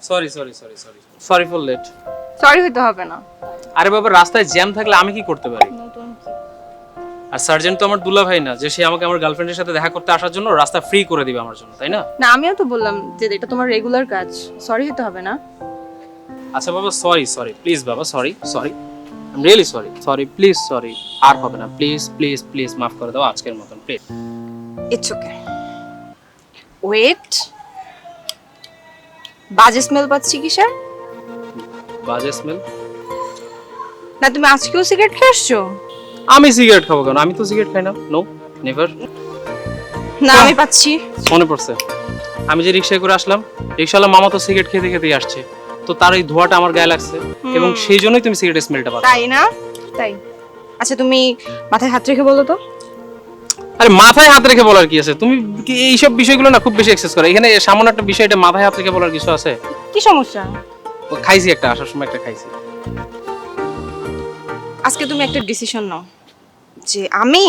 Sorry sorry sorry sorry sorry for late. Sorry হইতে হবে না। আরে বাবা, রাস্তায় জ্যাম থাকলে আমি কি করতে পারি? নতুন কি? আর সার্জেন্ট তো আমার দুলা ভাই না যে সে আমাকে আমার গার্লফ্রেন্ডের সাথে দেখা করতে আসার জন্য রাস্তা ফ্রি করে দিবে আমার জন্য, তাই না? না, আমিও তো বললাম যে এটা তোমার রেগুলার কাজ, সরি হইতে হবে না। আচ্ছা বাবা, সরি সরি প্লিজ বাবা, sorry sorry, I am really sorry, sorry please, sorry আর হবে না, প্লিজ প্লিজ প্লিজ মাফ করে দাও আজকের মতন প্লিজ। It's okay. ওয়েট, বাজে স্মেল পাচ্ছি কিসের? বাজে স্মেল? না, তুমি আজকেও সিগারেট খেয়ে আসছো? আমি সিগারেট খাবো কেন? আমি তো সিগারেট খাই না, নো নেভার। না, আমি পাচ্ছি। মনে পড়ছে, আমি যে রিকশায় করে আসলাম, রিকশাওয়ালা মামা তো সিগারেট খেতে খেতেই আসছে, তো তার এই ধোঁয়াটা আমার গায়ে লাগছে এবং সেই জন্যই তুমি সিগারেটের স্মেলটা পাচ্ছ। তাই না? তাই। আচ্ছা, তুমি মাথায় হাত রেখে বলো তো। আরে মাথায় হাত রেখে বলার কি আছে? তুমি কি এইসব বিষয়গুলো না খুব বেশি এক্সেস করো। এখানে সামান্য একটা বিষয়, এটা মাথায় হাত রেখে বলার কিছু আছে? কি সমস্যা? খাইছি একটা, আসার সময় একটা খাইছি। আজকে তুমি একটা ডিসিশন নাও যে আমি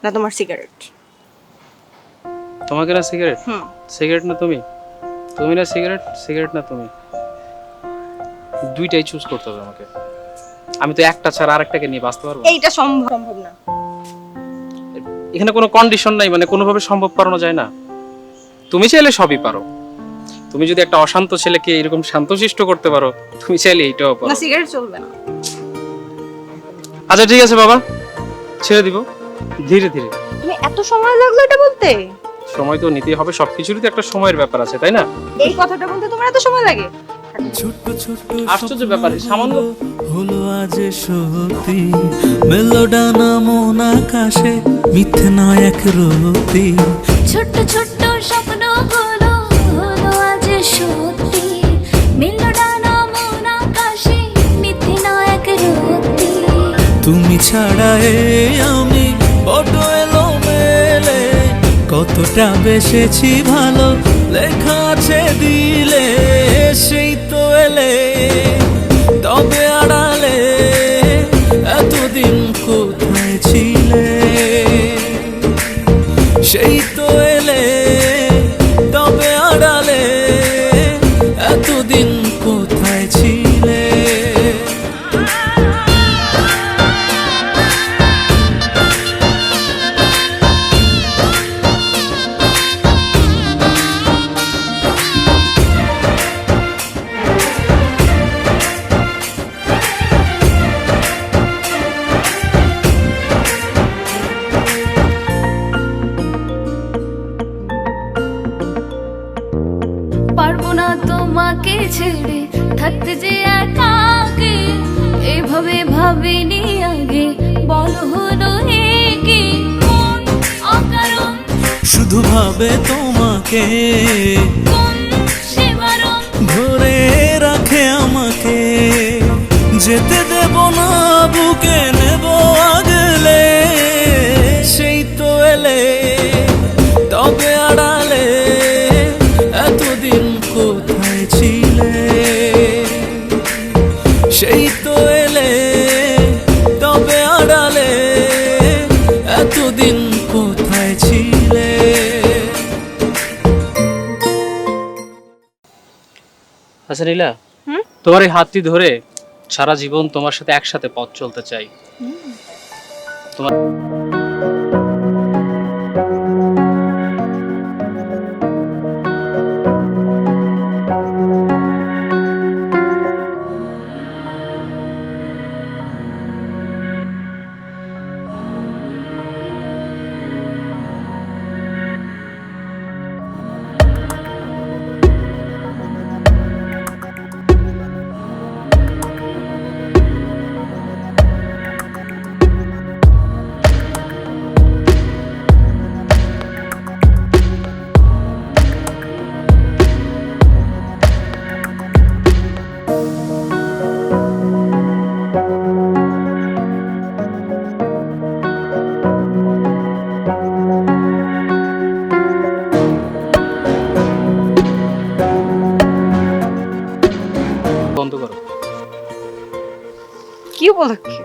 না তোমার সিগারেট। তোমাকে না সিগারেট? হুম। সিগারেট না তুমি? তুমি না সিগারেট? সিগারেট না তুমি? দুইটাই চুজ করতে হবে আমাকে। আমি তো একটা ছাড়া আরেকটাকে নিয়ে বাঁচতে পারবো না। এইটা সম্ভব না। এখানে কোনো কন্ডিশন নাই, মানে কোনোভাবে সম্ভব করানো যায় না। তুমি চাইলে সবই পারো। তুমি যদি একটা অশান্ত ছেলেকে এরকম শান্তশিষ্ট করতে পারো, তুমি চাইলে এইটাও পারো। না, সিগারেট চলবে না। আচ্ছা ঠিক আছে বাবা, ছেড়ে দিব ধীরে ধীরে। তুমি এত সময় লাগলো এটা বলতে? সময় তো নিতেই হবে, সবকিছুরই তো একটা সময়ের ব্যাপার আছে, তাই না? এই কথাটা বলতে তোমার এত সময় লাগে? ছোট্ট ছোট্ট আশ্চর্য ব্যাপার, সামান্য হলো আজ সত্যি, মেলোডানা মন আকাশে মিথ্যে নয় এক রতি। ছোট্ট ছোট্ট স্বপ্নগুলো হলো আজ সত্যি, মেলোডানা মন আকাশে মিথ্যে নয় এক রতি। তুমি ছাড়া আমি বড় এলোমেলে, কতটা বেসেছি ভালো লেখা আছে দিলে, সেই তো এলে তবে আড়ালে, এতদিন কোথায় ছিলে, সেই তো এলে তবে আড়ালে, এতদিন কোথায় ছিলে। পারবো না তোমাকে ছেড়ে থাকতে যে একাকে, এভাবে ভাবিনি আগে, বল হলো কি কোন অকারণ, শুধু ভাবে তোমাকে, কোন সে বারণ, ধরে রাখে আমাকে, যেতে দেব না বুকে নেব আগলে, সেই তো এলে তবে আড়ালে, এতদিন কোথায় ছিলে, সেই তো এলে তবে আড়ালে, এতদিন কোথায় ছিলে। আচ্ছা নীলা, হুম? তোমার এই হাতটি ধরে সারা জীবন তোমার সাথে একসাথে পথ চলতে চাই। তোমার বন্ধ করো। কি উপলক্ষে?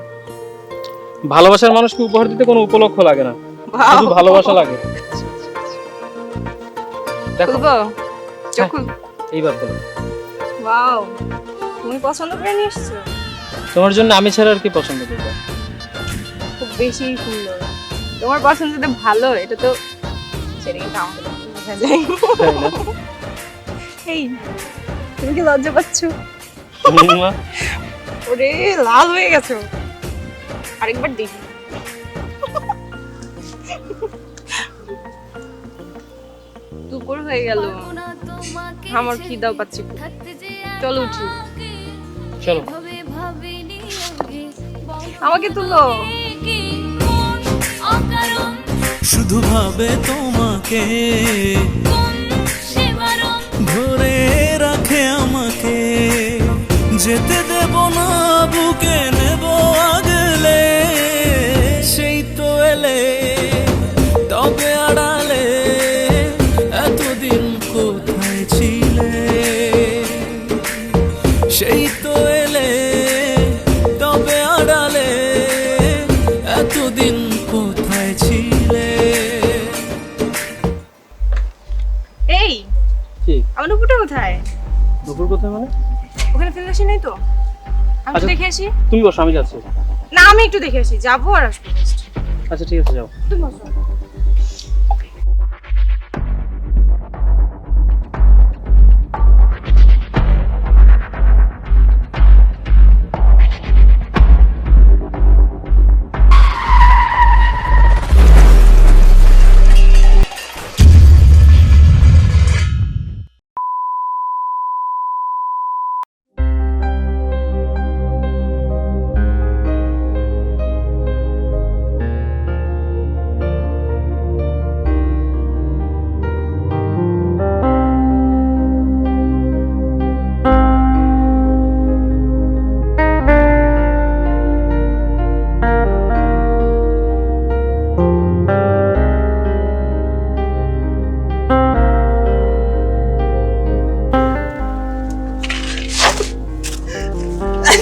ভালোবাসার মানুষকে উপহার দিতে কোনো উপলক্ষ লাগে না, শুধু ভালোবাসা লাগে। দেখো খুলবো? চোখ খুল। এইবার বলো। ওয়াও, তুমি পছন্দ করে নিয়ে এসছো? তোমার জন্য আমি ছাড়া আর কি পছন্দ করবো? খুব বেশি সুন্দর। তোমার পছন্দ যদি ভালো, এটা তো সেটা কিন্তু আমাকে দেখে বোঝা যায়। তাই না? এই, তুমি কি লজ্জা পাচ্ছ? মুয়া। ওরে লাল হয়ে গেছো। আরেকবার দেখি। দুপুর হয়ে গেল, আমার খিদাও পাচ্ছে খুব। চলো উঠি। চলো। আমাকে তুলো। শুধু ভাবে তোমাকে, ধরে রাখে আমাকে, যেতে দেব না, বুকে নেব আগলে। সেই তো এলে, তবে আড়ালে, এতদিন কোথায় ছিলে? সেই তো এলে, তবে আড়ালে, এতদিন কোথায় ছিলে? এই, কি? আমার নুপুরটা কোথায়? দুপুর কোথায় মানে? ওখানে ফেলে আসি নাই তো? আমি একটু আচ্ছা। দেখে আসি। তুমি বসো, আমি যাচ্ছি। না, আমি একটু দেখে আসি, যাবো আর আসবো। আচ্ছা ঠিক আছে, যাও। তুমি বসো।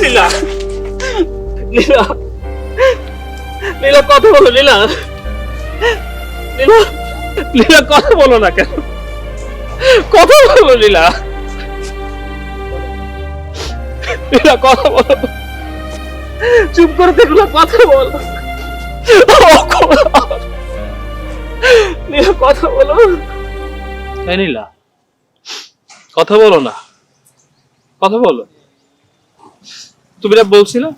লীলা, লীলা, লীলা কথা বলো। লীলা, লীলা, লীলা কথা বলো না কেন? কথা বলো লীলা, লীলা কথা বলো। চুপ করে দেখলো, কথা বল। লীলা কথা বলো। এই নীলা, কথা বলো না, কথা বলো। তুমি না বলছিলে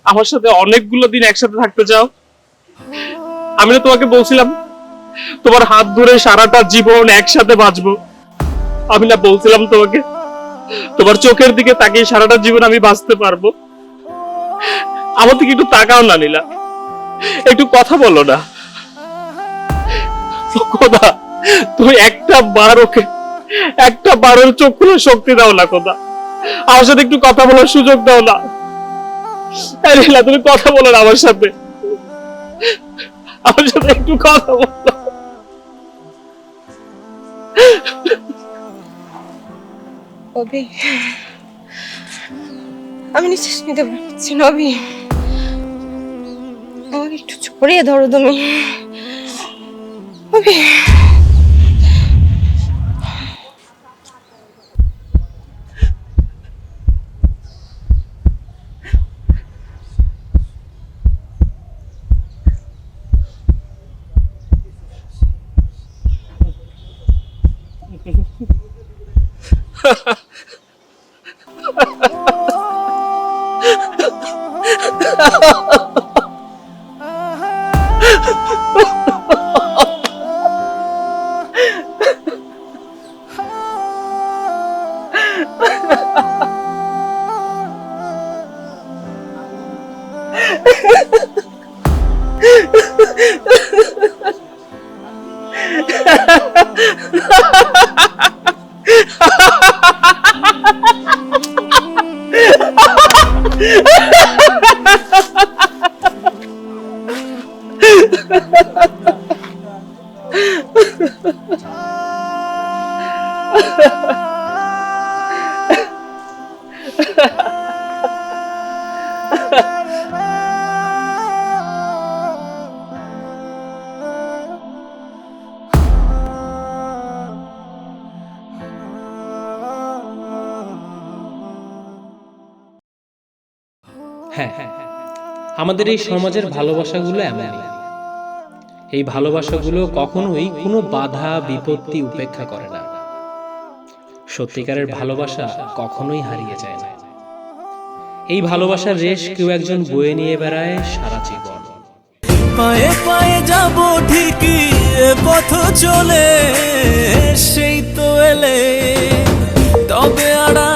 আমার সাথে অনেকগুলো দিন একসাথে থাকতে চাও? আমি না তোমাকে বলছিলাম তোমার হাত ধরে সারাটা জীবন একসাথে বাঁচবো? আমি না বলছিলাম তোমাকে তোমার চোখের দিকে তাকিয়ে সারাটা জীবন আমি বাঁচতে পারবো? আমার দিকে একটু তাকাও না নীলা, একটু কথা বলো না। খোদা, তুমি একটা বার ওকে, একটা বারের চোখ খুলে শক্তি দাও না খোদা, আমার সাথে একটু কথা বলার সুযোগ দাও না। লীলা, তুমি কথা বলো না আমার সাথে, আমার সাথে একটু কথা বলো। অভি, আমি নিঃশ্বাস নিতে পারছি না। অভি, আমাকে একটু ছড়িয়ে ধরো তুমি। অভি, হ্যাঁ, আমাদের এই সমাজের ভালোবাসাগুলো এমনই। এই ভালোবাসাগুলো কখনোই কোনো বাধা বিপত্তি উপেক্ষা করে না। সত্যিকারের ভালোবাসা কখনোই হারিয়ে যায় না। এই ভালোবাসার রেশ কেউ একজন বয়ে নিয়ে বেড়ায় সারা জীবন। পায়ে পায়ে যাব ঠিকই এ পথ চলে, সেই তো এলে তবে আড়ালে